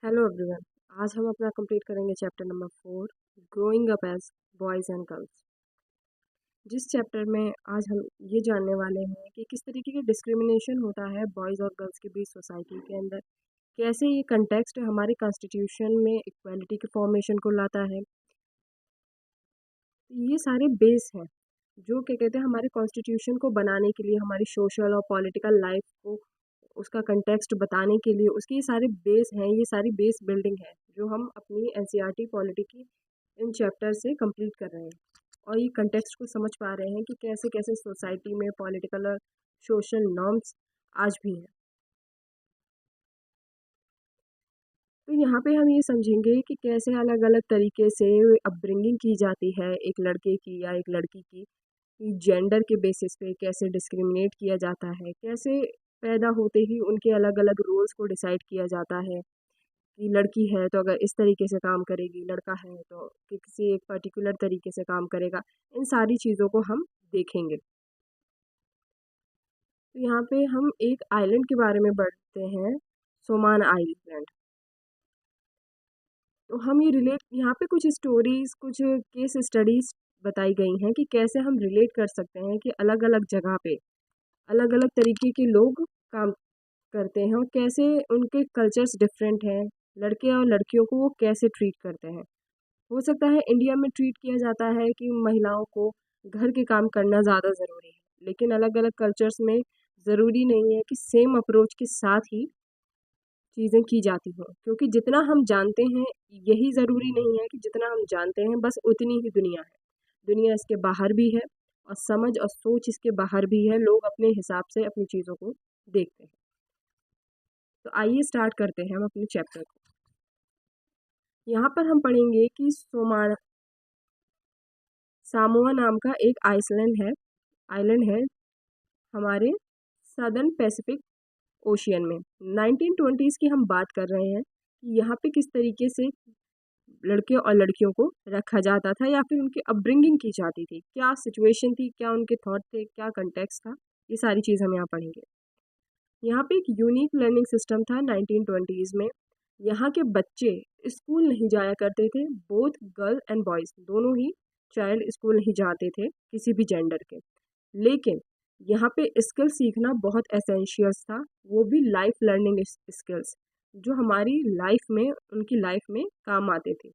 Hello everyone. आज हम अपना कंप्लीट करेंगे chapter number 4, growing up as boys and girls. जिस चैप्टर में आज हम ये जानने वाले हैं कि किस तरीके की डिस्क्रिमिनेशन होता है बॉयज़ और गर्ल्स के बीच सोसाइटी के अंदर, कैसे ये कंटेक्स्ट हमारे कॉन्स्टिट्यूशन में इक्वालिटी के फॉर्मेशन को लाता है। ये सारे बेस हैं जो क्या कहते हैं हमारे कॉन्स्टिट्यूशन को बनाने के लिए, हमारी सोशल और पॉलिटिकल लाइफ को उसका कंटेक्स्ट बताने के लिए उसके ये सारे बेस हैं, ये सारी बेस बिल्डिंग है जो हम अपनी एनसीईआरटी पॉलिटी की इन चैप्टर से कंप्लीट कर रहे हैं और ये कंटेक्स्ट को समझ पा रहे हैं कि कैसे कैसे सोसाइटी में पॉलिटिकल और सोशल नॉर्म्स आज भी हैं। तो यहाँ पे हम ये समझेंगे कि कैसे अलग अलग तरीके से अपब्रिंगिंग की जाती है एक लड़के की या एक लड़की की, जेंडर के बेसिस पे कैसे डिस्क्रिमिनेट किया जाता है, कैसे पैदा होते ही उनके अलग अलग रोल्स को डिसाइड किया जाता है कि लड़की है तो अगर इस तरीके से काम करेगी, लड़का है तो किसी एक पर्टिकुलर तरीके से काम करेगा। इन सारी चीज़ों को हम देखेंगे। तो यहाँ पे हम एक आइलैंड के बारे में बढ़ते हैं, सोमान आइलैंड। तो हम ये रिलेट यहाँ पे कुछ स्टोरीज, कुछ केस स्टडीज बताई गई हैं कि कैसे हम रिलेट कर सकते हैं कि अलग अलग जगह पे अलग अलग तरीके के लोग काम करते हैं और कैसे उनके कल्चर्स डिफरेंट हैं। लड़के और लड़कियों को वो कैसे ट्रीट करते हैं। हो सकता है इंडिया में ट्रीट किया जाता है कि महिलाओं को घर के काम करना ज़्यादा ज़रूरी है, लेकिन अलग अलग कल्चर्स में ज़रूरी नहीं है कि सेम अप्रोच के साथ ही चीज़ें की जाती हैं, क्योंकि जितना हम जानते हैं यही ज़रूरी नहीं है कि जितना हम जानते हैं बस उतनी ही दुनिया है। दुनिया इसके बाहर भी है और समझ और सोच इसके बाहर भी है। लोग अपने हिसाब से अपनी चीज़ों को देखते हैं। तो आइए स्टार्ट करते हैं हम अपने चैप्टर को। यहाँ पर हम पढ़ेंगे कि सामोआ नाम का एक आइलैंड है हमारे सदर्न पैसिफिक ओशियन में। 1920s की हम बात कर रहे हैं कि यहाँ पे किस तरीके से लड़के और लड़कियों को रखा जाता था या फिर उनकी अपब्रिंगिंग की जाती थी, क्या सिचुएशन थी, क्या उनके थॉट थे, क्या कंटेक्स्ट था। ये सारी चीज़ हम यहाँ पढ़ेंगे। यहाँ पे एक यूनिक लर्निंग सिस्टम था 1920s में। यहाँ के बच्चे स्कूल नहीं जाया करते थे, बोथ गर्ल एंड बॉयज़ दोनों ही चाइल्ड स्कूल नहीं जाते थे किसी भी जेंडर के। लेकिन यहाँ पे स्किल सीखना बहुत एसेंशियल्स था, वो भी लाइफ लर्निंग स्किल्स जो हमारी लाइफ में, उनकी लाइफ में काम आते थे।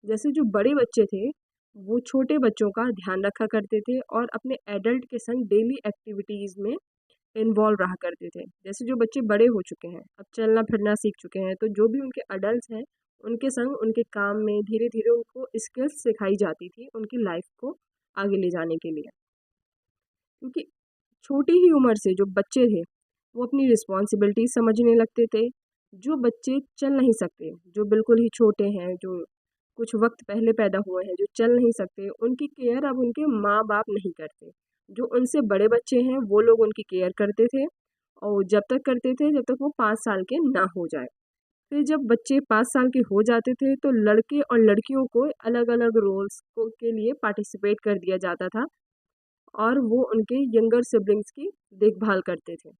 जैसे जो बड़े बच्चे थे वो छोटे बच्चों का ध्यान रखा करते थे और अपने एडल्ट के संग डेली एक्टिविटीज़ में इन्वॉल्व रहा करते थे। जैसे जो बच्चे बड़े हो चुके हैं, अब चलना फिरना सीख चुके हैं, तो जो भी उनके अडल्ट हैं उनके संग उनके काम में धीरे धीरे उनको स्किल्स सिखाई जाती थी उनकी लाइफ को आगे ले जाने के लिए। क्योंकि छोटी ही उम्र से जो बच्चे थे वो अपनी रिस्पॉन्सिबिलिटी समझने लगते थे। जो बच्चे चल नहीं सकते, जो बिल्कुल ही छोटे हैं, जो कुछ वक्त पहले पैदा हुए हैं, जो चल नहीं सकते, उनकी केयर अब उनके माँ बाप नहीं करते। जो उनसे बड़े बच्चे हैं वो लोग उनकी केयर करते थे और जब तक करते थे जब तक वो 5 साल के ना हो जाए। फिर जब बच्चे 5 साल के हो जाते थे तो लड़के और लड़कियों को अलग अलग रोल्स को के लिए पार्टिसिपेट कर दिया जाता था और वो उनके यंगर सिबलिंग्स की देखभाल करते थे।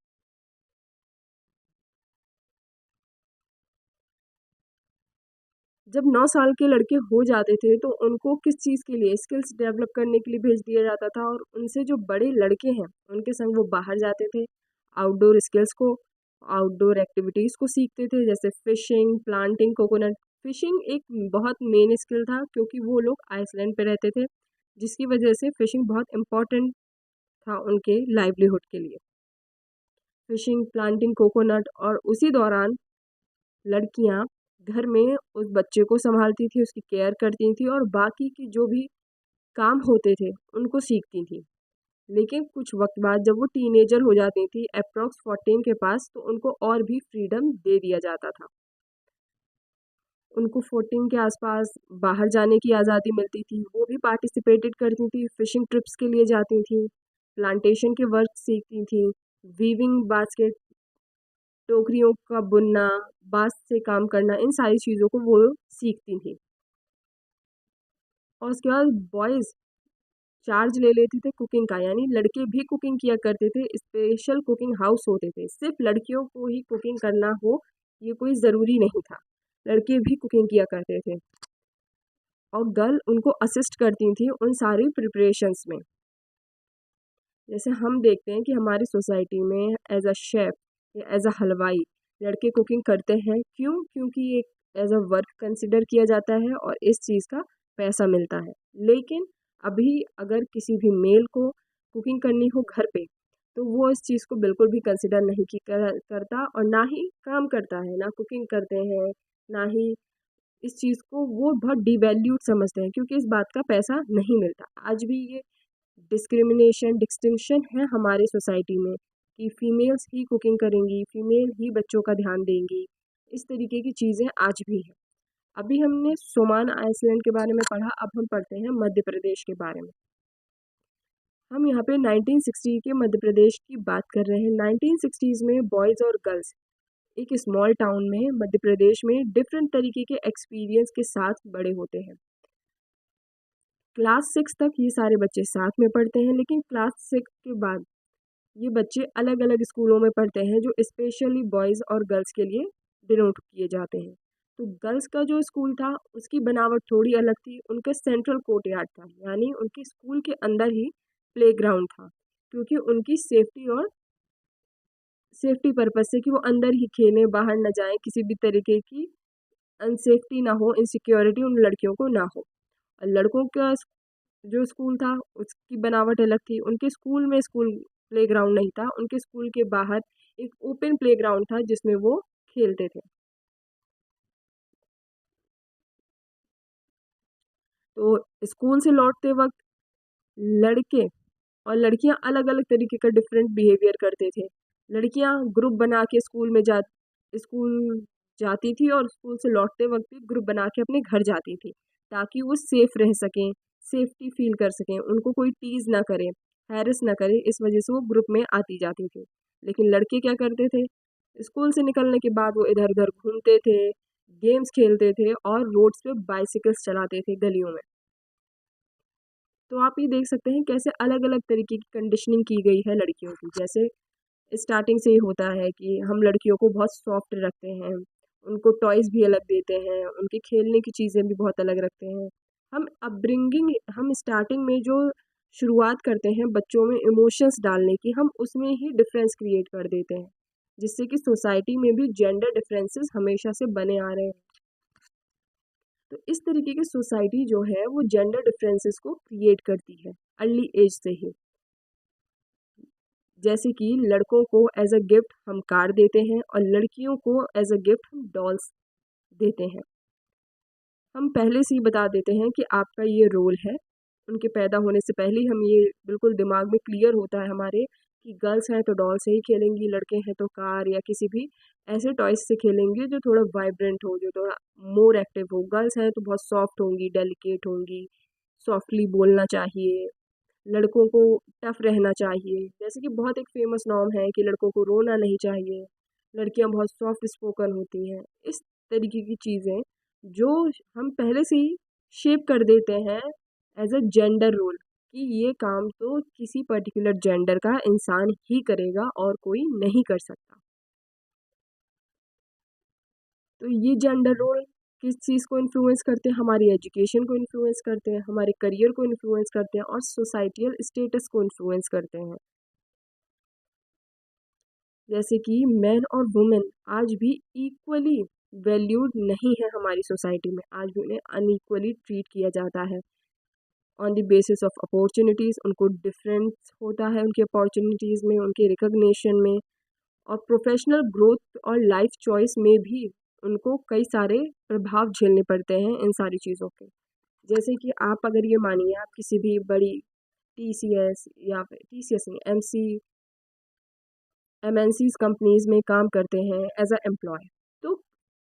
जब 9 साल के लड़के हो जाते थे तो उनको किस चीज़ के लिए, स्किल्स डेवलप करने के लिए भेज दिया जाता था और उनसे जो बड़े लड़के हैं उनके संग वो बाहर जाते थे, आउटडोर स्किल्स को, आउटडोर एक्टिविटीज़ को सीखते थे, जैसे फिशिंग, प्लांटिंग कोकोनट। फिशिंग एक बहुत मेन स्किल था क्योंकि वो लोग आइसलैंड पे रहते थे, जिसकी वजह से फिशिंग बहुत इम्पोर्टेंट था उनके लाइवलीहुड के लिए। फिशिंग, प्लांटिंग कोकोनट, और उसी दौरान लड़कियां घर में उस बच्चे को संभालती थी, उसकी केयर करती थी और बाकी की जो भी काम होते थे उनको सीखती थी। लेकिन कुछ वक्त बाद जब वो टीनेजर हो जाती थी, अप्रॉक्स 14 के पास, तो उनको और भी फ्रीडम दे दिया जाता था। उनको 14 के आसपास बाहर जाने की आज़ादी मिलती थी, वो भी पार्टिसिपेटेड करती थी, फिशिंग ट्रिप्स के लिए जाती थी, प्लांटेशन के वर्क सीखती थी, वीविंग बास्केट, टोकरियों का बुनना, बाँस से काम करना, इन सारी चीज़ों को वो सीखती थी। और उसके बाद बॉयज़ चार्ज ले लेते थे कुकिंग का, यानी लड़के भी कुकिंग किया करते थे, स्पेशल कुकिंग हाउस होते थे। सिर्फ लड़कियों को ही कुकिंग करना हो ये कोई ज़रूरी नहीं था। लड़के भी कुकिंग किया करते थे और गर्ल उनको असिस्ट करती थी उन सारी प्रिपरेशंस में। जैसे हम देखते हैं कि हमारी सोसाइटी में एज अ शेफ़ या एज अ हलवाई लड़के कुकिंग करते हैं, क्यों? क्योंकि एक एज अ वर्क कंसिडर किया जाता है और इस चीज़ का पैसा मिलता है। लेकिन अभी अगर किसी भी मेल को कुकिंग करनी हो घर पे, तो वो इस चीज़ को बिल्कुल भी कंसिडर नहीं करता और ना ही काम करता है, ना कुकिंग करते हैं, ना ही इस चीज़ को वो बहुत डिवैल्यूड समझते हैं, क्योंकि इस बात का पैसा नहीं मिलता। आज भी ये डिस्क्रिमिनेशन डिस्टिंक्शन है हमारी सोसाइटी में कि फीमेल्स ही कुकिंग करेंगी, फीमेल ही बच्चों का ध्यान देंगी। इस तरीके की चीज़ें आज भी हैं। अभी हमने सोमान आइसलैंड के बारे में पढ़ा, अब हम पढ़ते हैं मध्य प्रदेश के बारे में। हम यहाँ पे 1960 के मध्य प्रदेश की बात कर रहे हैं। 1960s में बॉयज़ और गर्ल्स एक स्मॉल टाउन में मध्य प्रदेश में डिफरेंट तरीके के एक्सपीरियंस के साथ बड़े होते हैं। क्लास 6 तक ये सारे बच्चे साथ में पढ़ते हैं, लेकिन क्लास 6 के बाद ये बच्चे अलग अलग स्कूलों में पढ़ते हैं जो स्पेशली बॉयज़ और गर्ल्स के लिए डिनोट किए जाते हैं। तो गर्ल्स का जो स्कूल था उसकी बनावट थोड़ी अलग थी। उनका सेंट्रल कोर्टयार्ड था, यानी उनके स्कूल के अंदर ही प्लेग्राउंड था, क्योंकि उनकी सेफ्टी पर्पज़ से कि वो अंदर ही खेलें, बाहर ना जाएं, किसी भी तरीके की अनसेफ्टी ना हो, इनसिक्योरिटी उन लड़कियों को ना हो। और लड़कों का जो स्कूल था उसकी बनावट अलग थी। उनके स्कूल में स्कूल प्लेग्राउंड नहीं था, उनके स्कूल के बाहर एक ओपन प्लेग्राउंड था जिसमें वो खेलते थे। तो स्कूल से लौटते वक्त लड़के और लड़कियां अलग अलग तरीके का डिफरेंट बिहेवियर करते थे। लड़कियां ग्रुप बना के स्कूल जाती थी और स्कूल से लौटते वक्त भी ग्रुप बना के अपने घर जाती थी, ताकि वो सेफ रह सकें, सेफ्टी फील कर सकें, उनको कोई टीज ना करे, हैरेस ना करे, इस वजह से वो ग्रुप में आती जाती थी। लेकिन लड़के क्या करते थे, स्कूल से निकलने के बाद वो इधर उधर घूमते थे, गेम्स खेलते थे और रोड्स पे बाइसिकल्स चलाते थे गलियों में। तो आप ये देख सकते हैं कैसे अलग अलग तरीके की कंडीशनिंग की गई है लड़कियों की। जैसे स्टार्टिंग से ही होता है कि हम लड़कियों को बहुत सॉफ्ट रखते हैं, उनको टॉयज़ भी अलग देते हैं, उनके खेलने की चीज़ें भी बहुत अलग रखते हैं। हम स्टार्टिंग में जो शुरुआत करते हैं बच्चों में इमोशंस डालने की, हम उसमें ही डिफरेंस क्रिएट कर देते हैं, जिससे कि सोसाइटी में भी जेंडर डिफरेंसेस हमेशा से बने आ रहे हैं। तो इस तरीके की सोसाइटी जो है वो जेंडर डिफरेंसेस को क्रिएट करती है अर्ली एज से ही। जैसे कि लड़कों को एज अ गिफ्ट हम कार देते हैं और लड़कियों को एज अ गिफ्ट हम डॉल्स देते हैं। हम पहले से ही बता देते हैं कि आपका ये रोल है। उनके पैदा होने से पहले ही हम ये बिल्कुल दिमाग में क्लियर होता है हमारे कि गर्ल्स हैं तो डॉल से ही खेलेंगी, लड़के हैं तो कार या किसी भी ऐसे टॉयज से खेलेंगे जो थोड़ा वाइब्रेंट हो, जो थोड़ा मोर एक्टिव हो। गर्ल्स हैं तो बहुत सॉफ्ट होंगी, डेलिकेट होंगी, सॉफ्टली बोलना चाहिए, लड़कों को टफ रहना चाहिए। जैसे कि बहुत एक फेमस नॉर्म है कि लड़कों को रोना नहीं चाहिए, लड़कियां बहुत सॉफ्ट स्पोकन होती हैं। इस तरीके की चीज़ें जो हम पहले से ही शेप कर देते हैं एज अ जेंडर रोल, कि ये काम तो किसी पर्टिकुलर जेंडर का इंसान ही करेगा और कोई नहीं कर सकता। तो ये जेंडर रोल किस चीज़ को इन्फ्लुएंस करते हैं, हमारी एजुकेशन को इन्फ्लुएंस करते हैं, हमारे करियर को इन्फ्लुएंस करते हैं और सोसाइटियल स्टेटस को इन्फ्लुएंस करते हैं। जैसे कि मैन और वुमेन आज भी इक्वली वैल्यूड नहीं है हमारी सोसाइटी में, आज भी उन्हें अनइक्वली ट्रीट किया जाता है। On the basis of opportunities उनको डिफरेंस होता है, उनकी अपॉर्चुनिटीज़ में, उनके रिकग्निशन में और प्रोफेशनल ग्रोथ और लाइफ चॉइस में भी उनको कई सारे प्रभाव झेलने पड़ते हैं इन सारी चीज़ों के। जैसे कि आप अगर ये मानिए आप किसी भी बड़ी टीसीएस या फिर टीसीएस नहीं, एमएनसीज कंपनीज में काम करते हैं एज अ एम्प्लॉय, तो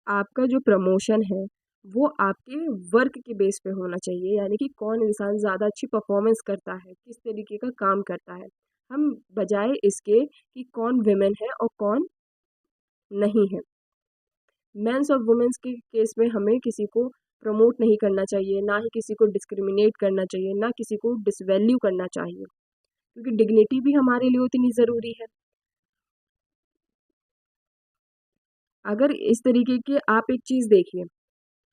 आपका जो प्रमोशन है वो आपके वर्क के बेस पे होना चाहिए, यानी कि कौन इंसान ज़्यादा अच्छी परफॉर्मेंस करता है, किस तरीके का काम करता है, हम बजाय इसके कि कौन विमेन है और कौन नहीं है। मेंस और वुमेन्स के केस में हमें किसी को प्रमोट नहीं करना चाहिए, ना ही किसी को डिस्क्रिमिनेट करना चाहिए, ना किसी को डिसवैल्यू करना चाहिए, क्योंकि डिग्निटी भी हमारे लिए उतनी ज़रूरी है। अगर इस तरीके के आप एक चीज़ देखिए,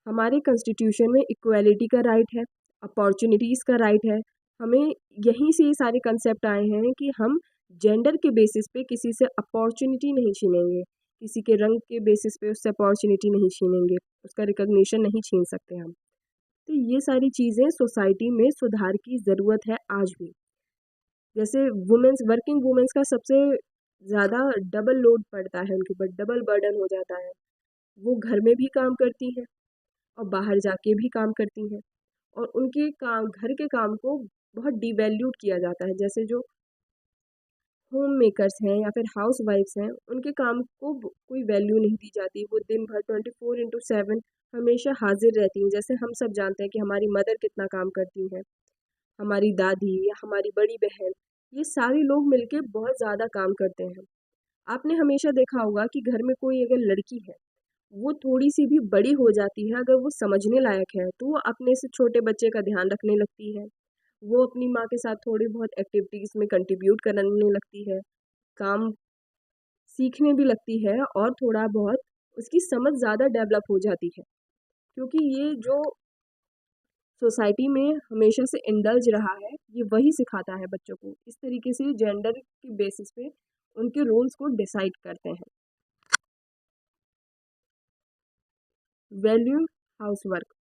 हमारे कॉन्स्टिट्यूशन में इक्वालिटी का राइट है, अपॉर्चुनिटीज़ का राइट है। हमें यहीं से ये सारे कंसेप्ट आए हैं कि हम जेंडर के बेसिस पे किसी से अपॉर्चुनिटी नहीं छीनेंगे, किसी के रंग के बेसिस पे उससे अपॉर्चुनिटी नहीं छीनेंगे, उसका रिकॉग्निशन नहीं छीन सकते हम। तो ये सारी चीज़ें सोसाइटी में सुधार की ज़रूरत है आज भी। जैसे वुमेन्स, वर्किंग वुमेन्स का सबसे ज़्यादा डबल लोड पड़ता है उनके ऊपर, डबल बर्डन हो जाता है। वो घर में भी काम करती हैं और बाहर जाके भी काम करती हैं, और उनके काम, घर के काम को बहुत डिवैल्यूड किया जाता है। जैसे जो होम मेकर्स हैं या फिर हाउस वाइफ्स हैं, उनके काम को कोई वैल्यू नहीं दी जाती। वो दिन भर 24/7 हमेशा हाजिर रहती हैं। जैसे हम सब जानते हैं कि हमारी मदर कितना काम करती हैं, हमारी दादी या हमारी बड़ी बहन, ये सारे लोग मिलके बहुत ज़्यादा काम करते हैं। आपने हमेशा देखा होगा कि घर में कोई अगर लड़की है, वो थोड़ी सी भी बड़ी हो जाती है, अगर वो समझने लायक है, तो वो अपने से छोटे बच्चे का ध्यान रखने लगती है। वो अपनी माँ के साथ थोड़ी बहुत एक्टिविटीज़ में कंट्रीब्यूट करने लगती है, काम सीखने भी लगती है, और थोड़ा बहुत उसकी समझ ज़्यादा डेवलप हो जाती है। क्योंकि ये जो सोसाइटी में हमेशा से इंडल्ज रहा है, ये वही सिखाता है बच्चों को। इस तरीके से जेंडर के बेसिस पे उनके रोल्स को डिसाइड करते हैं। Value house work,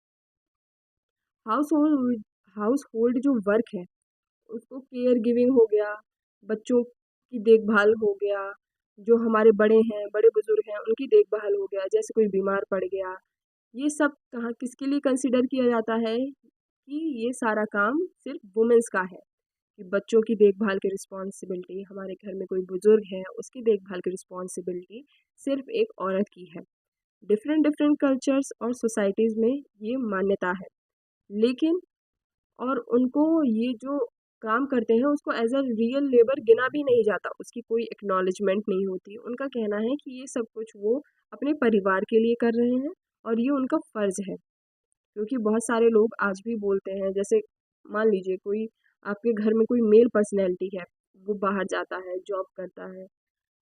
house hold house hold जो वर्क है, उसको केयर गिविंग हो गया, बच्चों की देखभाल हो गया, जो हमारे बड़े हैं, बड़े बुजुर्ग हैं, उनकी देखभाल हो गया, जैसे कोई बीमार पड़ गया, ये सब कहाँ किसके लिए कंसिडर किया जाता है कि ये सारा काम सिर्फ वुमेन्स का है। कि बच्चों की देखभाल की रिस्पॉन्सिबिलिटी, हमारे घर में कोई बुजुर्ग है उसकी देखभाल की रिस्पॉन्सिबिलिटी सिर्फ एक औरत की है। डिफरेंट डिफरेंट कल्चर्स और सोसाइटीज़ में ये मान्यता है, लेकिन और उनको ये जो काम करते हैं उसको एज अ रियल लेबर गिना भी नहीं जाता, उसकी कोई एक्नॉलेजमेंट नहीं होती। उनका कहना है कि ये सब कुछ वो अपने परिवार के लिए कर रहे हैं और ये उनका फ़र्ज़ है। क्योंकि बहुत सारे लोग आज भी बोलते हैं, जैसे मान लीजिए कोई आपके घर में कोई मेल पर्सनैलिटी है, वो बाहर जाता है, जॉब करता है,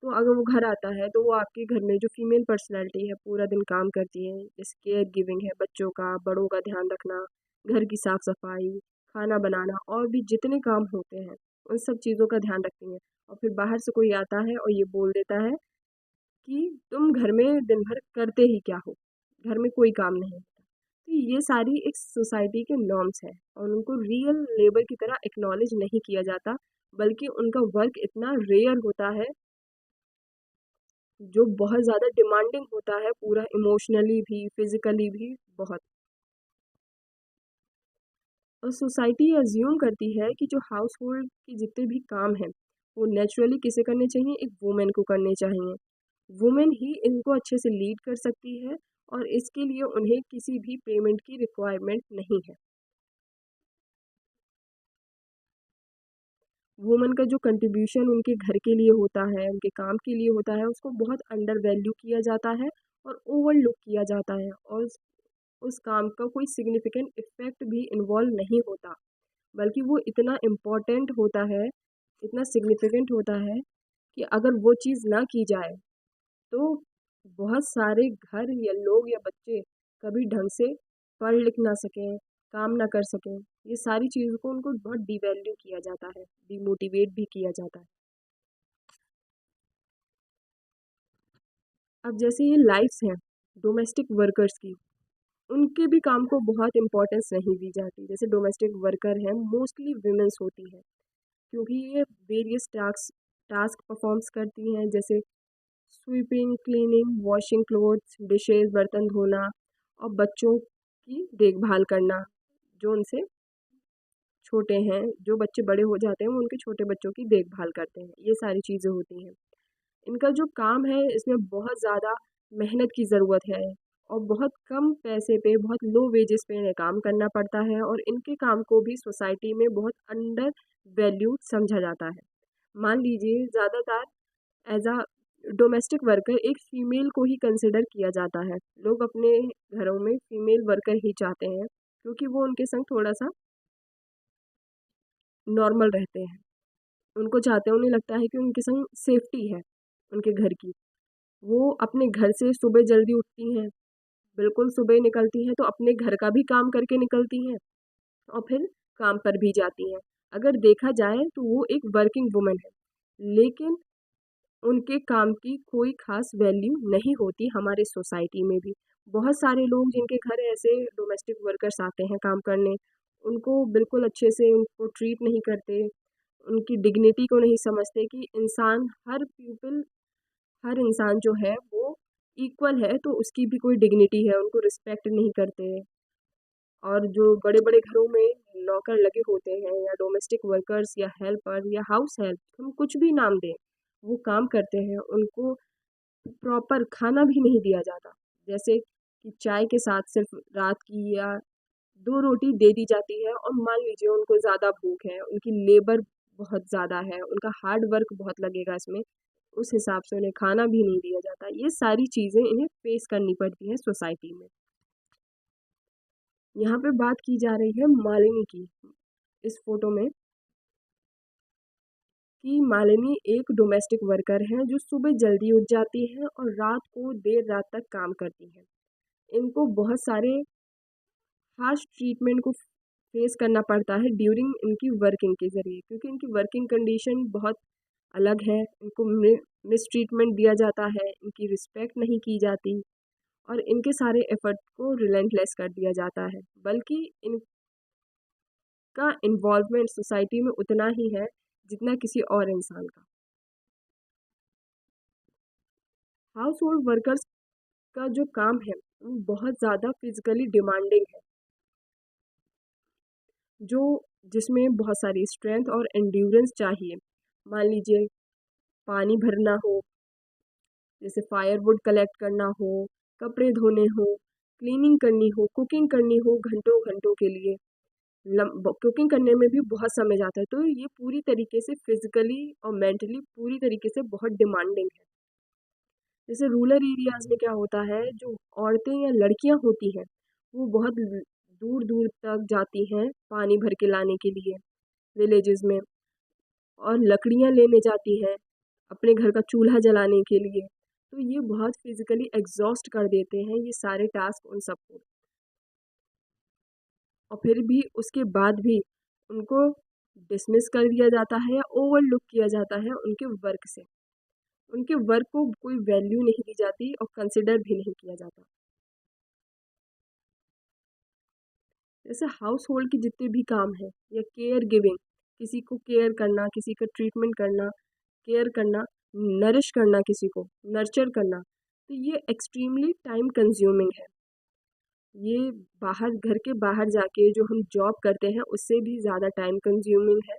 तो अगर वो घर आता है तो वो आपके घर में जो फीमेल पर्सनैलिटी है पूरा दिन काम करती है, जैसे केयर गिविंग है, बच्चों का, बड़ों का ध्यान रखना, घर की साफ सफाई, खाना बनाना, और भी जितने काम होते हैं उन सब चीज़ों का ध्यान रखती हैं। और फिर बाहर से कोई आता है और ये बोल देता है कि तुम घर में दिन भर करते ही क्या हो, घर में कोई काम नहीं होता। तो ये सारी एक सोसाइटी के नॉर्म्स हैं और उनको रियल लेबर की तरह एक्नॉलेज नहीं किया जाता, बल्कि उनका वर्क इतना रेयर होता है, जो बहुत ज़्यादा डिमांडिंग होता है, पूरा इमोशनली भी, फिज़िकली भी बहुत। और सोसाइटी अज्यूम करती है कि जो हाउस होल्ड के जितने भी काम हैं, वो नेचुरली किसे करने चाहिए, एक वुमेन को करने चाहिए। वुमेन ही इनको अच्छे से लीड कर सकती है और इसके लिए उन्हें किसी भी पेमेंट की रिक्वायरमेंट नहीं है। वुमेन का जो कंट्रीब्यूशन उनके घर के लिए होता है, उनके काम के लिए होता है, उसको बहुत अंडर वैल्यू किया जाता है और ओवरलुक किया जाता है, और उस काम का कोई सिग्निफिकेंट इफ़ेक्ट भी इन्वॉल्व नहीं होता, बल्कि वो इतना इम्पोर्टेंट होता है, इतना सिग्निफिकेंट होता है कि अगर वो चीज़ ना की जाए तो बहुत सारे घर या लोग या बच्चे कभी ढंग से पढ़ लिख ना सकें, काम ना कर सकें। ये सारी चीज़ों को उनको बहुत डिवैल्यू किया जाता है, डिमोटिवेट भी किया जाता है। अब जैसे ये लाइफ्स हैं डोमेस्टिक वर्कर्स की, उनके भी काम को बहुत इम्पोर्टेंस नहीं दी जाती। जैसे डोमेस्टिक वर्कर हैं, मोस्टली वुमेन्स होती हैं, क्योंकि ये वेरियस टास्क टास्क परफॉर्म्स करती हैं, जैसे sweeping, cleaning, washing clothes, dishes, बर्तन धोना, और बच्चों की देखभाल करना, जो उनसे छोटे हैं, जो बच्चे बड़े हो जाते हैं वो उनके छोटे बच्चों की देखभाल करते हैं। ये सारी चीज़ें होती हैं। इनका जो काम है इसमें बहुत ज़्यादा मेहनत की ज़रूरत है और बहुत कम पैसे पे, बहुत लो वेजेस पे इन्हें काम करना पड़ता है, और इनके काम को भी सोसाइटी में बहुत अंडर वैल्यू समझा जाता है। मान लीजिए ज़्यादातर एज अ डोमेस्टिक वर्कर एक फीमेल को ही कंसिडर किया जाता है। लोग अपने घरों में फीमेल वर्कर ही चाहते हैं, क्योंकि वो उनके संग थोड़ा सा नॉर्मल रहते हैं। उनको चाहते हैं, उन्हें लगता है कि उनके संग सेफ्टी है उनके घर की। वो अपने घर से सुबह जल्दी उठती हैं, बिल्कुल सुबह निकलती हैं तो अपने घर का भी काम करके निकलती हैं और फिर काम पर भी जाती हैं। अगर देखा जाए तो वो एक वर्किंग वुमन है, लेकिन उनके काम की कोई ख़ास वैल्यू नहीं होती हमारे सोसाइटी में भी। बहुत सारे लोग जिनके घर ऐसे डोमेस्टिक वर्कर्स आते हैं काम करने, उनको बिल्कुल अच्छे से उनको ट्रीट नहीं करते, उनकी डिग्निटी को नहीं समझते कि हर इंसान जो है वो इक्वल है, तो उसकी भी कोई डिग्निटी है, उनको रिस्पेक्ट नहीं करते। और जो बड़े-बड़े घरों में नौकर लगे होते हैं या डोमेस्टिक वर्कर्स या हेल्पर या हाउस हेल्प, हम कुछ भी नाम दें, वो काम करते हैं, उनको प्रॉपर खाना भी नहीं दिया जाता। जैसे कि चाय के साथ सिर्फ़ रात की या 2 रोटी दे दी जाती है और मान लीजिए उनको ज़्यादा भूख है, उनकी लेबर बहुत ज़्यादा है, उनका हार्ड वर्क बहुत लगेगा इसमें, उस हिसाब से उन्हें खाना भी नहीं दिया जाता। ये सारी चीज़ें इन्हें फ़ेस करनी पड़ती हैं सोसाइटी में। यहाँ पे बात की जा रही है मालिनी की, इस फ़ोटो में, कि मालिनी एक डोमेस्टिक वर्कर है जो सुबह जल्दी उठ जाती है और रात को देर रात तक काम करती है। इनको बहुत सारे हार्श ट्रीटमेंट को फेस करना पड़ता है ड्यूरिंग इनकी वर्किंग के ज़रिए, क्योंकि इनकी वर्किंग कंडीशन बहुत अलग है। इनको मिसट्रीटमेंट दिया जाता है, इनकी रिस्पेक्ट नहीं की जाती और इनके सारे एफर्ट को रिलेंटलेस कर दिया जाता है। बल्कि इनका इन्वॉल्वमेंट सोसाइटी में उतना ही है जितना किसी और इंसान का। हाउस होल्ड वर्कर्स का जो काम है वो बहुत ज़्यादा फिजिकली डिमांडिंग है, जो जिसमें बहुत सारी स्ट्रेंथ और एंड्योरेंस चाहिए। मान लीजिए पानी भरना हो, जैसे फायरवुड कलेक्ट करना हो, कपड़े धोने हो, क्लीनिंग करनी हो, कुकिंग करनी हो घंटों घंटों के लिए। कुकिंग करने में भी बहुत समय जाता है, तो ये पूरी तरीके से फिजिकली और मेंटली पूरी तरीके से बहुत डिमांडिंग है। जैसे रूरल एरियाज़ में क्या होता है, जो औरतें या लड़कियां होती हैं वो बहुत दूर दूर तक जाती हैं पानी भर के लाने के लिए विलेजेस में, और लकड़ियां लेने जाती हैं अपने घर का चूल्हा जलाने के लिए। तो ये बहुत फिजिकली एग्जॉस्ट कर देते हैं ये सारे टास्क उन सबको, और फिर भी उसके बाद भी उनको डिसमिस कर दिया जाता है या ओवरलुक किया जाता है उनके वर्क से। उनके वर्क को कोई वैल्यू नहीं दी जाती और कंसिडर भी नहीं किया जाता। जैसे हाउस होल्ड के जितने भी काम हैं या केयर गिविंग, किसी को केयर करना, किसी का ट्रीटमेंट करना, केयर करना, नरिश करना, किसी को नर्चर करना, तो ये एक्सट्रीमली टाइम कंज्यूमिंग है। ये बाहर घर के बाहर जाके जो हम जॉब करते हैं उससे भी ज़्यादा टाइम कंज्यूमिंग है।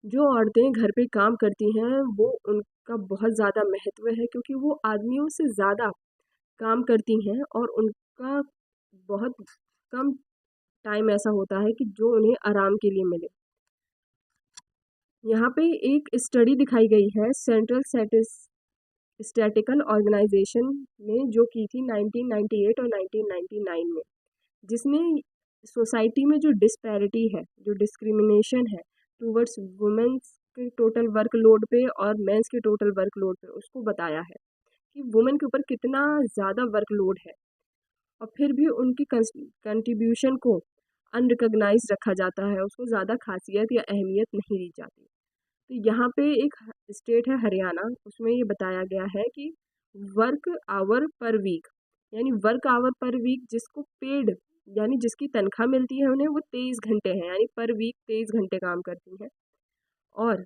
जो औरतें घर पे काम करती हैं वो उनका बहुत ज़्यादा महत्व है, क्योंकि वो आदमियों से ज़्यादा काम करती हैं और उनका बहुत कम टाइम ऐसा होता है कि जो उन्हें आराम के लिए मिले। यहाँ पे एक स्टडी दिखाई गई है सेंट्रल स्टैटिकल ऑर्गेनाइजेशन ने, जो की थी 1998 और 1999 में, जिसने सोसाइटी में जो डिस्पैरिटी है, जो डिस्क्रिमिनेशन है टूवर्ड्स वुमेन्स के टोटल वर्कलोड पे और मेंस के टोटल वर्कलोड पे, उसको बताया है कि वुमेन के ऊपर कितना ज़्यादा वर्कलोड है और फिर भी उनकी कंट्रीब्यूशन को अनरिकॉग्नाइज रखा जाता है, उसको ज़्यादा खासियत या अहमियत नहीं दी जाती। तो यहाँ पे एक स्टेट है हरियाणा, उसमें ये बताया गया है कि वर्क आवर पर वीक, यानी वर्क आवर पर वीक जिसको पेड, यानी जिसकी तनख्वाह मिलती है उन्हें, वो 23 घंटे हैं, यानी पर वीक 23 घंटे काम करती हैं। और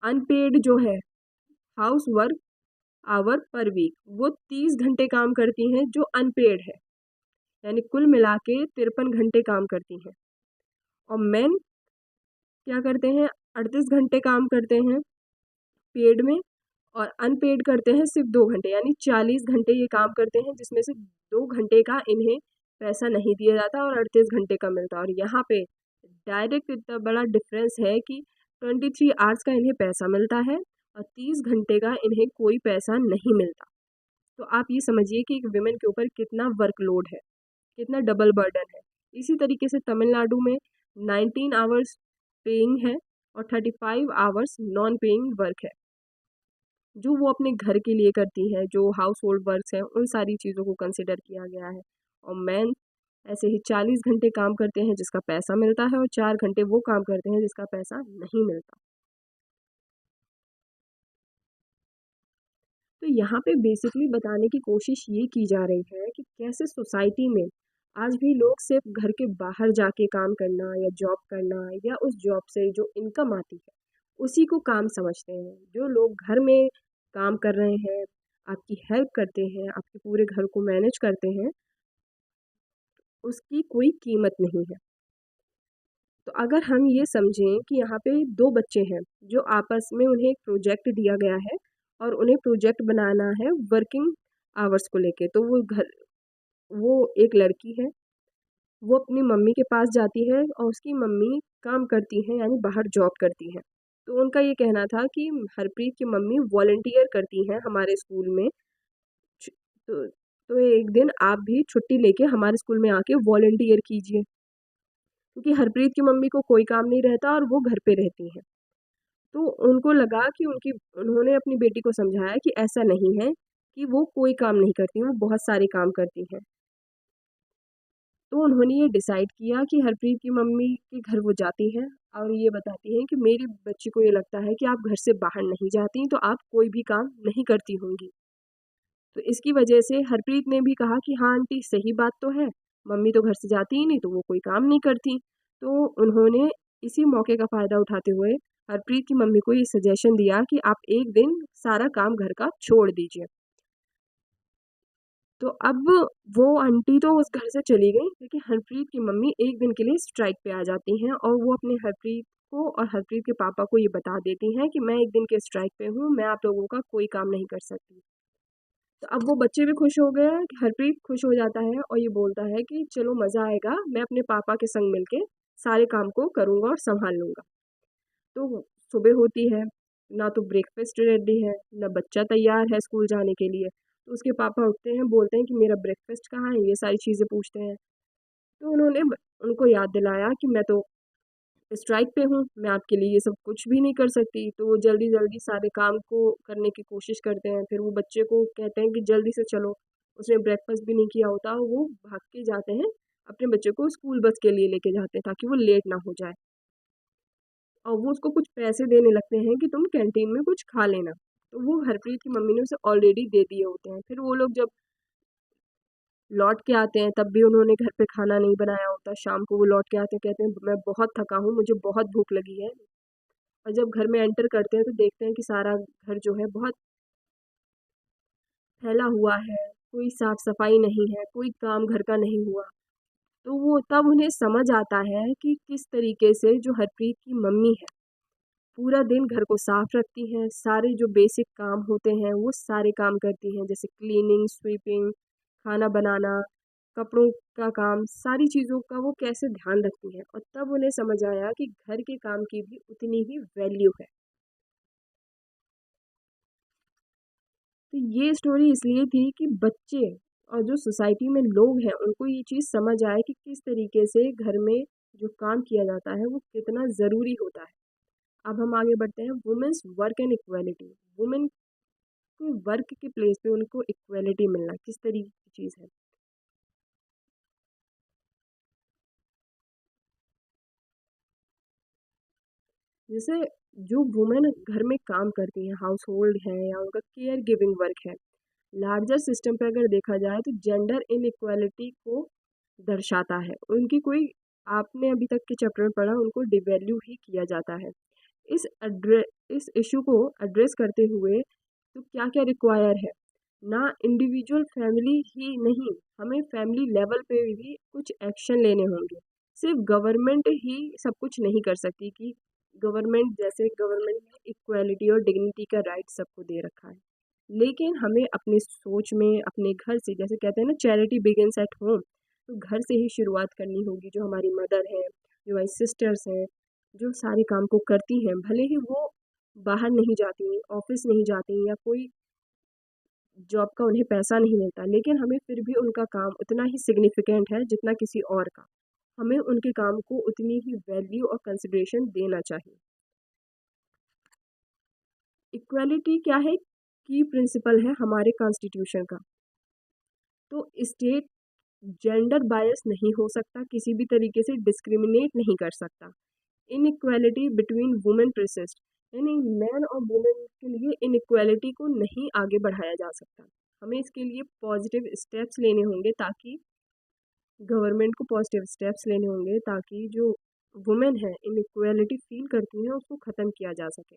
अनपेड जो है house work hour per week, वो 30 घंटे काम करती हैं जो अनपेड है, यानी कुल मिला के 53 घंटे काम करती हैं। और मेन क्या करते हैं, 38 घंटे काम करते हैं पेड में, और अनपेड करते हैं सिर्फ 2 घंटे, यानी 40 घंटे ये काम करते हैं, जिसमें से 2 घंटे का इन्हें पैसा नहीं दिया जाता और 38 घंटे का मिलता है। और यहाँ पे डायरेक्ट इतना बड़ा डिफरेंस है कि 23 आवर्स का इन्हें पैसा मिलता है और 30 घंटे का इन्हें कोई पैसा नहीं मिलता। तो आप ये समझिए कि एक विमेन के ऊपर कितना वर्कलोड है, कितना डबल बर्डन है। इसी तरीके से तमिलनाडु में 19 आवर्स पेइंग है और 35 आवर्स नॉन पेइंग वर्क है, जो वो अपने घर के लिए करती है, जो हाउस होल्ड वर्क्स हैं उन सारी चीज़ों को कंसिडर किया गया है। और मैन ऐसे ही 40 घंटे काम करते हैं जिसका पैसा मिलता है, और 4 घंटे वो काम करते हैं जिसका पैसा नहीं मिलता। तो यहाँ पे बेसिकली बताने की कोशिश ये की जा रही है कि कैसे सोसाइटी में आज भी लोग सिर्फ घर के बाहर जाके काम करना या जॉब करना या उस जॉब से जो इनकम आती है उसी को काम समझते हैं। जो लोग घर में काम कर रहे हैं, आपकी हेल्प करते हैं, आपके पूरे घर को मैनेज करते हैं, उसकी कोई कीमत नहीं है। तो अगर हम ये समझें कि यहाँ पे दो बच्चे हैं जो आपस में उन्हें एक प्रोजेक्ट दिया गया है और उन्हें प्रोजेक्ट बनाना है वर्किंग आवर्स को लेके, तो वो एक लड़की है, वो अपनी मम्मी के पास जाती है और उसकी मम्मी काम करती हैं यानी बाहर जॉब करती हैं। तो उनका ये कहना था कि हरप्रीत की मम्मी वॉलंटियर करती हैं हमारे स्कूल में। छु- तो तो एक दिन आप भी छुट्टी लेके हमारे स्कूल में आके वॉलंटियर कीजिए, क्योंकि हरप्रीत की मम्मी को कोई काम नहीं रहता और वो घर पे रहती हैं। तो उनको लगा कि उनकी उन्होंने अपनी बेटी को समझाया कि ऐसा नहीं है कि वो कोई काम नहीं करती, वो बहुत सारे काम करती हैं। तो उन्होंने ये डिसाइड किया कि हरप्रीत की मम्मी के घर वो जाती हैं और ये बताती हैं कि मेरी बच्ची को ये लगता है कि आप घर से बाहर नहीं जाती, तो आप कोई भी काम नहीं करती होंगी। तो इसकी वजह से हरप्रीत ने भी कहा कि हाँ आंटी, सही बात तो है, मम्मी तो घर से जाती ही नहीं तो वो कोई काम नहीं करती। तो उन्होंने इसी मौके का फ़ायदा उठाते हुए हरप्रीत की मम्मी को ये सजेशन दिया कि आप एक दिन सारा काम घर का छोड़ दीजिए। तो अब वो आंटी तो उस घर से चली गई, लेकिन हरप्रीत की मम्मी एक दिन के लिए स्ट्राइक पे आ जाती हैं और वो अपने हरप्रीत को और हरप्रीत के पापा को ये बता देती हैं कि मैं एक दिन के स्ट्राइक पे हूँ, मैं आप लोगों का कोई काम नहीं कर सकती। तो अब वो बच्चे भी खुश हो गए हैं, हरप्रीत खुश हो जाता है और ये बोलता है कि चलो मज़ा आएगा, मैं अपने पापा के संग मिलके सारे काम को करूँगा और संभाल लूँगा। तो सुबह होती है, ना तो ब्रेकफास्ट रेडी है, ना बच्चा तैयार है स्कूल जाने के लिए। तो उसके पापा उठते हैं, बोलते हैं कि मेरा ब्रेकफास्ट कहाँ है? ये सारी चीज़ें पूछते हैं। तो उनको याद दिलाया कि मैं तो स्ट्राइक पे हूँ, मैं आपके लिए ये सब कुछ भी नहीं कर सकती। तो वो जल्दी-जल्दी सारे काम को करने की कोशिश करते हैं। फिर वो बच्चे को कहते हैं कि जल्दी से चलो, उसने ब्रेकफास्ट भी नहीं किया होता और वो भाग के जाते हैं, अपने बच्चे को स्कूल बस के लिए लेके जाते हैं ताकि वो लेट ना हो जाए। और वो उसको कुछ पैसे देने लगते हैं कि तुम कैंटीन में कुछ खा लेना। तो वो हरप्रीत की मम्मी ने उसे ऑलरेडी दे दिए होते हैं। फिर वो लोग जब लौट के आते हैं तब भी उन्होंने घर पे खाना नहीं बनाया होता। शाम को वो लौट के आते हैं, कहते हैं मैं बहुत थका हूँ, मुझे बहुत भूख लगी है। और जब घर में एंटर करते हैं तो देखते हैं कि सारा घर जो है बहुत फैला हुआ है, कोई साफ सफाई नहीं है, कोई काम घर का नहीं हुआ। तो वो तब उन्हें समझ आता है कि किस तरीके से जो हरप्रीत की मम्मी है पूरा दिन घर को साफ रखती हैं, सारे जो बेसिक काम होते हैं वो सारे काम करती हैं, जैसे क्लीनिंग, स्वीपिंग, खाना बनाना, कपड़ों का काम, सारी चीज़ों का वो कैसे ध्यान रखती हैं। और तब उन्हें समझ आया कि घर के काम की भी उतनी ही वैल्यू है। तो ये स्टोरी इसलिए थी कि बच्चे और जो सोसाइटी में लोग हैं उनको ये चीज़ समझ आए कि किस तरीके से घर में जो काम किया जाता है वो कितना ज़रूरी होता है। अब हम आगे बढ़ते हैं, women's work and equality. Women को वर्क के प्लेस पे उनको इक्वालिटी मिलना किस तरीके की चीज़ है। जैसे जो वुमेन घर में काम करती हैं, हाउस होल्ड है या उनका केयर गिविंग वर्क है, लार्जर सिस्टम पे अगर देखा जाए तो जेंडर इनइक्वालिटी को दर्शाता है। उनकी कोई, आपने अभी तक के चैप्टर में पढ़ा, उनको डिवैल्यू ही किया जाता है। इस एड्रे इस इशू को एड्रेस करते हुए तो क्या-क्या रिक्वायर है? ना इंडिविजुअल फैमिली ही नहीं, हमें फैमिली लेवल पे भी कुछ एक्शन लेने होंगे। सिर्फ गवर्नमेंट ही सब कुछ नहीं कर सकती कि गवर्नमेंट ने इक्वालिटी और डिग्निटी का राइट सबको दे रखा है। लेकिन हमें अपनी सोच में, अपने घर से, जैसे कहते हैं ना चैरिटी बिगिंस एट होम, तो घर से ही शुरुआत करनी होगी। जो हमारी मदर है, जो हमारी सिस्टर्स हैं, जो सारे काम को करती हैं, भले ही वो बाहर नहीं जाती, ऑफिस नहीं जाती या कोई जॉब का उन्हें पैसा नहीं मिलता, लेकिन हमें फिर भी उनका काम उतना ही सिग्निफिकेंट है जितना किसी और का। हमें उनके काम को उतनी ही वैल्यू और कंसिडरेशन देना चाहिए। इक्वालिटी क्या है? की प्रिंसिपल है हमारे कॉन्स्टिट्यूशन का। तो स्टेट जेंडर बायस नहीं हो सकता, किसी भी तरीके से डिस्क्रिमिनेट नहीं कर सकता। इनइक्वालिटी बिटवीन वुमेन परसिस्ट, यानी मैन और वुमेन के लिए इनइक्वालिटी को नहीं आगे बढ़ाया जा सकता। हमें इसके लिए पॉजिटिव स्टेप्स लेने होंगे, ताकि गवर्नमेंट को पॉजिटिव स्टेप्स लेने होंगे ताकि जो वुमेन है इनइक्वालिटी फील करती हैं उसको ख़त्म किया जा सके।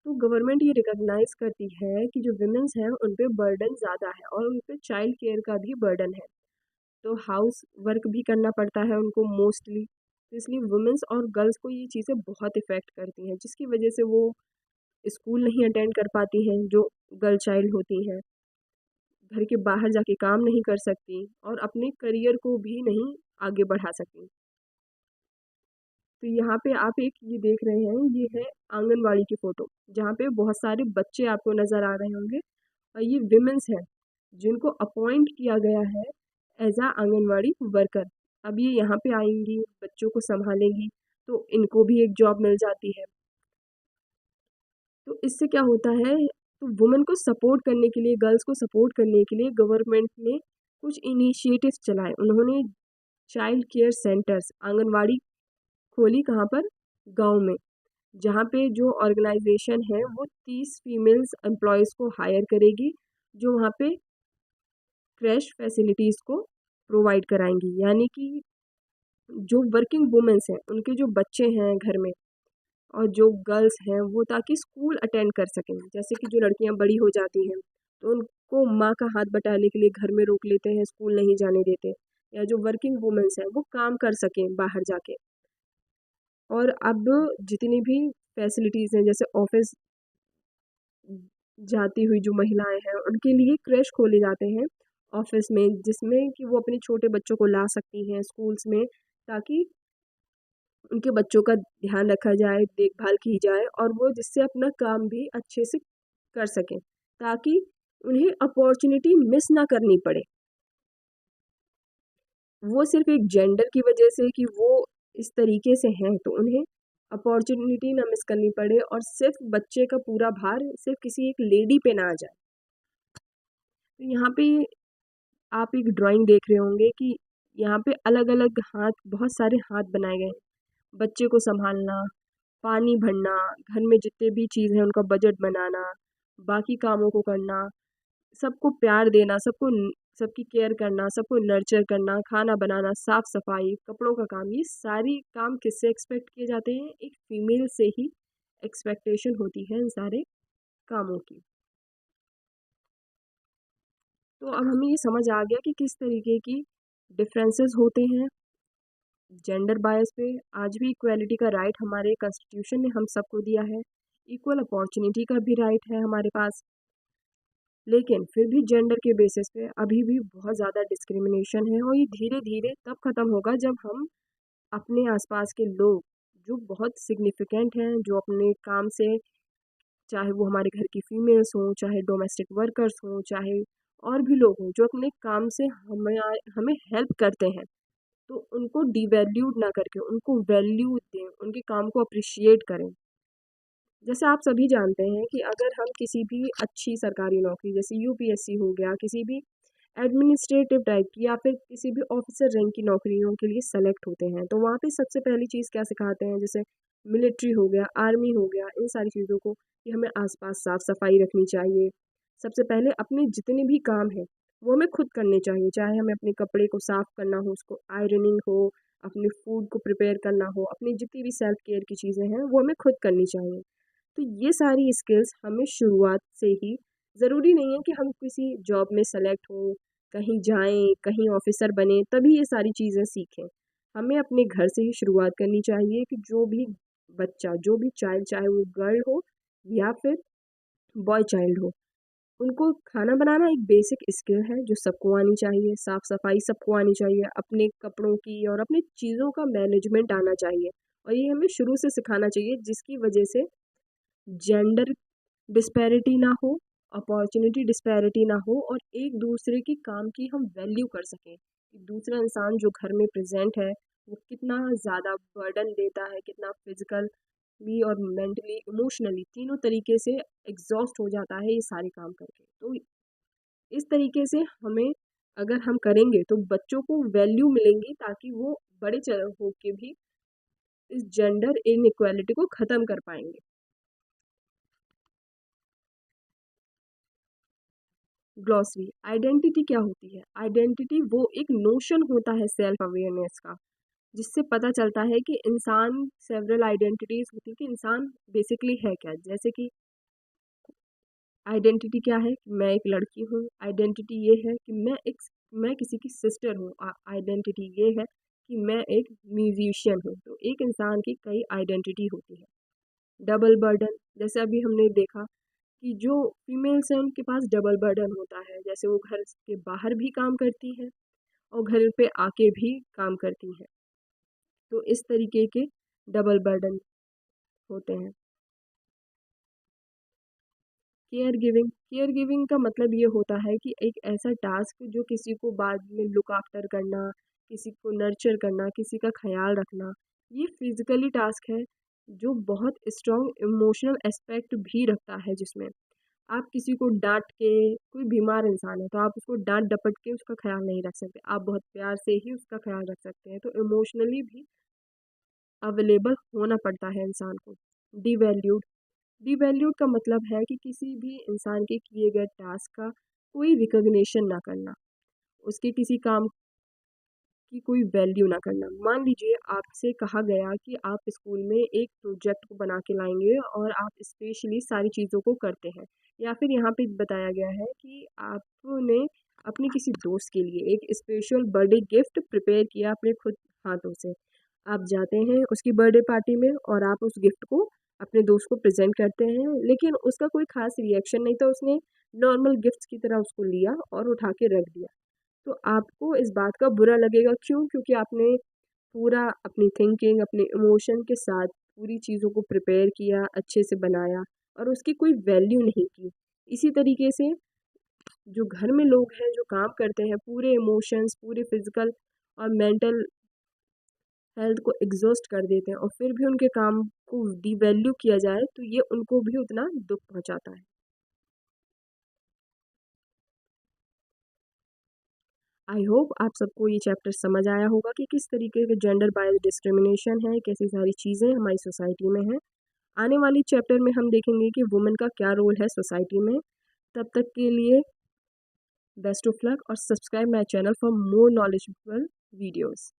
तो गवर्नमेंट ये रिकॉग्नाइज करती है कि जो विमेंस हैं उन पे बर्डन ज़्यादा है और उन पे चाइल्ड केयर का भी बर्डन है। तो हाउस वर्क भी करना पड़ता है उनको मोस्टली, तो इसलिए वुमेंस और गर्ल्स को ये चीज़ें बहुत इफ़ेक्ट करती हैं, जिसकी वजह से वो स्कूल नहीं अटेंड कर पाती हैं, जो गर्ल चाइल्ड होती हैं, घर के बाहर जाके काम नहीं कर सकती और अपने करियर को भी नहीं आगे बढ़ा सकती। तो यहाँ पे आप एक ये देख रहे हैं, ये है आंगनवाड़ी की फ़ोटो, जहाँ पे बहुत सारे बच्चे आपको नज़र आ रहे होंगे और ये विमेंस हैं जिनको अपॉइंट किया गया है एज आ आंगनवाड़ी वर्कर। अब ये यहाँ पे आएंगी, बच्चों को संभालेंगी, तो इनको भी एक जॉब मिल जाती है। तो इससे क्या होता है, तो वुमेन को सपोर्ट करने के लिए, गर्ल्स को सपोर्ट करने के लिए गवर्नमेंट ने कुछ इनिशिएटिव्स चलाए। उन्होंने चाइल्ड केयर सेंटर्स, आंगनवाड़ी खोली कहाँ पर? गांव में, जहाँ पे जो ऑर्गेनाइजेशन है वो 30 फीमेल्स एम्प्लॉयज़ को हायर करेगी, जो वहाँ पे क्रैश फैसिलिटीज़ को प्रोवाइड कराएंगी। यानी कि जो वर्किंग वुमेन्स हैं उनके जो बच्चे हैं घर में और जो गर्ल्स हैं वो ताकि स्कूल अटेंड कर सकें। जैसे कि जो लड़कियां बड़ी हो जाती हैं तो उनको माँ का हाथ बटाने के लिए घर में रोक लेते हैं, स्कूल नहीं जाने देते, या जो वर्किंग वुमेन्स हैं वो काम कर सकें बाहर जाके। और अब जितनी भी फैसिलिटीज़ हैं, जैसे ऑफिस जाती हुई जो महिलाएं हैं उनके लिए क्रैश खोले जाते हैं ऑफिस में, जिसमें कि वो अपने छोटे बच्चों को ला सकती हैं स्कूल्स में, ताकि उनके बच्चों का ध्यान रखा जाए, देखभाल की जाए और वो जिससे अपना काम भी अच्छे से कर सकें, ताकि उन्हें अपॉर्चुनिटी मिस ना करनी पड़े। वो सिर्फ एक जेंडर की वजह से कि वो इस तरीके से हैं तो उन्हें अपॉर्चुनिटी ना मिस करनी पड़े और सिर्फ बच्चे का पूरा भार सिर्फ किसी एक लेडी पे ना आ जाए। तो यहाँ पे आप एक ड्राइंग देख रहे होंगे कि यहाँ पे अलग अलग हाथ, बहुत सारे हाथ बनाए गए हैं। बच्चे को संभालना, पानी भरना, घर में जितने भी चीज़ हैं उनका बजट बनाना, बाकी कामों को करना, सबको प्यार देना, सबकी केयर करना, सबको नर्चर करना, खाना बनाना, साफ सफाई, कपड़ों का काम, ये सारी काम किससे एक्सपेक्ट किए जाते हैं? एक फीमेल से ही एक्सपेक्टेशन होती है इन सारे कामों की। तो अब हमें ये समझ आ गया कि किस तरीके की डिफरेंसेस होते हैं जेंडर बायस पे। आज भी इक्वालिटी का राइट हमारे कॉन्स्टिट्यूशन ने हम सबको दिया है, इक्वल अपॉर्चुनिटी का भी राइट है हमारे पास, लेकिन फिर भी जेंडर के बेसिस पे अभी भी बहुत ज़्यादा डिस्क्रिमिनेशन है और ये धीरे धीरे तब ख़त्म होगा जब हम अपने आसपास के लोग जो बहुत सिग्निफिकेंट हैं, जो अपने काम से, चाहे वो हमारे घर की फीमेल्स हों, चाहे डोमेस्टिक वर्कर्स हों, चाहे और भी लोग हों, जो अपने काम से हमें हमें हेल्प करते हैं, तो उनको डिवैल्यूड ना करके उनको वैल्यू दें, उनके काम को अप्रिशिएट करें। जैसे आप सभी जानते हैं कि अगर हम किसी भी अच्छी सरकारी नौकरी जैसे यूपीएससी हो गया, किसी भी एडमिनिस्ट्रेटिव टाइप की या फिर किसी भी ऑफिसर रैंक की नौकरियों के लिए सेलेक्ट होते हैं, तो वहाँ पे सबसे पहली चीज़ क्या सिखाते हैं? जैसे मिलिट्री हो गया, आर्मी हो गया, इन सारी चीज़ों को कि हमें आसपास साफ सफाई रखनी चाहिए। सबसे पहले अपने जितने भी काम हैं वो हमें खुद करने चाहिए, चाहे हमें अपने कपड़े को साफ करना हो, उसको आयरनिंग हो, अपने फूड को प्रिपेयर करना हो, अपनी जितनी भी सेल्फ केयर की चीज़ें हैं वो हमें खुद करनी चाहिए। तो ये सारी स्किल्स हमें शुरुआत से ही, ज़रूरी नहीं है कि हम किसी जॉब में सेलेक्ट हों, कहीं जाएं, कहीं ऑफिसर बने तभी ये सारी चीज़ें सीखें। हमें अपने घर से ही शुरुआत करनी चाहिए कि जो भी बच्चा, जो भी चाइल्ड, चाहे वो गर्ल हो या फिर बॉय चाइल्ड हो, उनको खाना बनाना एक बेसिक स्किल है जो सबको आनी चाहिए, साफ सफाई सबको आनी चाहिए, अपने कपड़ों की और अपनी चीज़ों का मैनेजमेंट आना चाहिए और ये हमें शुरू से सिखाना चाहिए, जिसकी वजह से जेंडर डिस्पैरिटी ना हो, अपॉर्चुनिटी डिस्पैरिटी ना हो और एक दूसरे की काम की हम वैल्यू कर सकें। कि दूसरा इंसान जो घर में प्रेजेंट है वो कितना ज़्यादा बर्डन देता है, कितना फिजिकली और मेंटली इमोशनली तीनों तरीके से एग्जॉस्ट हो जाता है ये सारे काम करके। तो इस तरीके से हमें अगर हम करेंगे तो बच्चों को वैल्यू मिलेंगी, ताकि वो बड़े होके भी इस जेंडर इनइक्वालिटी को ख़त्म कर पाएंगे। ग्लॉसरी, आइडेंटिटी क्या होती है? आइडेंटिटी वो एक नोशन होता है सेल्फ अवेयरनेस का, जिससे पता चलता है कि इंसान सेवरल आइडेंटिटीज होती है कि इंसान बेसिकली है क्या। जैसे कि आइडेंटिटी क्या है कि मैं एक लड़की हूँ, आइडेंटिटी ये है कि मैं किसी की सिस्टर हूँ, आइडेंटिटी ये है कि मैं एक म्यूजिशियन हूँ। तो एक इंसान की कई आइडेंटिटी होती है। डबल बर्डन, जैसे अभी हमने देखा कि जो फीमेल्स हैं उनके पास डबल बर्डन होता है, जैसे वो घर के बाहर भी काम करती है और घर पे आके भी काम करती हैं। तो इस तरीके के डबल बर्डन होते हैं। केयर गिविंग का मतलब ये होता है कि एक ऐसा टास्क जो किसी को बाद में लुक आफ्टर करना, किसी को नर्चर करना, किसी का ख्याल रखना, ये फिजिकली टास्क है जो बहुत स्ट्रॉन्ग इमोशनल एस्पेक्ट भी रखता है। जिसमें आप किसी को डांट के, कोई बीमार इंसान है तो आप उसको डांट डपट के उसका ख्याल नहीं रख सकते, आप बहुत प्यार से ही उसका ख्याल रख सकते हैं। तो इमोशनली भी अवेलेबल होना पड़ता है इंसान को। डिवैल्यूड, डिवैल्यूड का मतलब है कि किसी भी इंसान के किए गए टास्क का कोई रिकॉग्निशन ना करना, उसके किसी काम की कोई वैल्यू ना करना। मान लीजिए आपसे कहा गया कि आप स्कूल में एक प्रोजेक्ट को बना के लाएंगे और आप स्पेशली सारी चीज़ों को करते हैं, या फिर यहाँ पे बताया गया है कि आपने अपने किसी दोस्त के लिए एक स्पेशल बर्थडे गिफ्ट प्रिपेयर किया अपने खुद हाथों से। आप जाते हैं उसकी बर्थडे पार्टी में और आप उस गिफ्ट को अपने दोस्त को प्रेजेंट करते हैं, लेकिन उसका कोई खास रिएक्शन नहीं था, उसने नॉर्मल गिफ्ट की तरह उसको लिया और उठा के रख दिया। तो आपको इस बात का बुरा लगेगा, क्यों? क्योंकि आपने पूरा अपनी थिंकिंग, अपने इमोशन के साथ पूरी चीज़ों को प्रिपेयर किया, अच्छे से बनाया और उसकी कोई वैल्यू नहीं की। इसी तरीके से जो घर में लोग हैं जो काम करते हैं, पूरे इमोशंस, पूरे फिजिकल और मेंटल हेल्थ को एग्जॉस्ट कर देते हैं और फिर भी उनके काम को डिवैल्यू किया जाए तो ये उनको भी उतना दुख पहुंचाता है। आई होप आप सबको ये चैप्टर समझ आया होगा कि किस तरीके के जेंडर बायस डिस्क्रिमिनेशन है, कैसी सारी चीज़ें हमारी सोसाइटी में हैं। आने वाली चैप्टर में हम देखेंगे कि वुमेन का क्या रोल है सोसाइटी में। तब तक के लिए बेस्ट ऑफ लक और subscribe my channel for more knowledgeable videos.